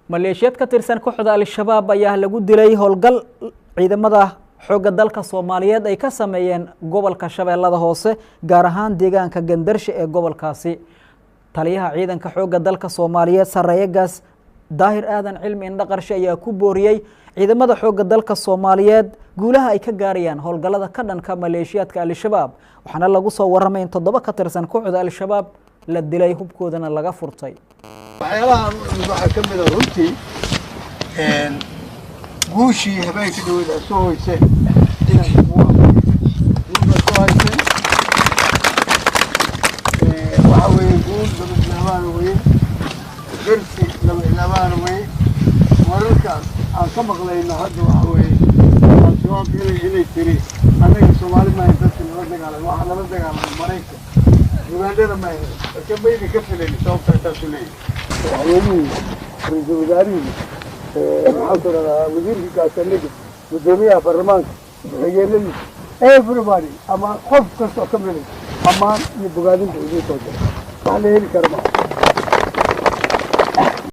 maleeshiyad ka tirsan kooxda al-shabaab ayaa lagu dilay howlgal ciidamada xoogga dalka Soomaaliyeed ay ka sameeyeen gobolka Shabeellada Hoose gaar ahaan deegaanka Gandarshe ee gobolkaasi taliyaha ciidanka xoogga dalka Soomaaliyeed Sareeyagas Daahir Aadan Cilmi Indhaqarshe ayaa ku booriyay ciidamada xoogga dalka Soomaaliyeed guulaha ay ka gaarayaan howlgallada ka dhanka maleeshiyadka al-shabaab waxaana lagu soo waramay in 7 ka tirsan kooxda al-shabaab la dilay hubkoodana laga furtay waxyaalaha waxa ka mid ah runtii guushii habeenka dawladda soo hoysay inay waxa weeye guul dabadlaabaan weeye درسي لما إلى وي وركع عن كم غلينا هذا وحوي الشباب إلي تري أنا الصومالي ما ينتسل نرجع على واحد نرجع على المريكا يبغى ما كم بيجي كفل اللي شوف تسلي يعني رئيس الوزراء حاضر وزير في كاسلك والجميع برلمان هي لل everybody أما خوف كسر كمل أما يبغى دين توجيه توجيه عليه الكرم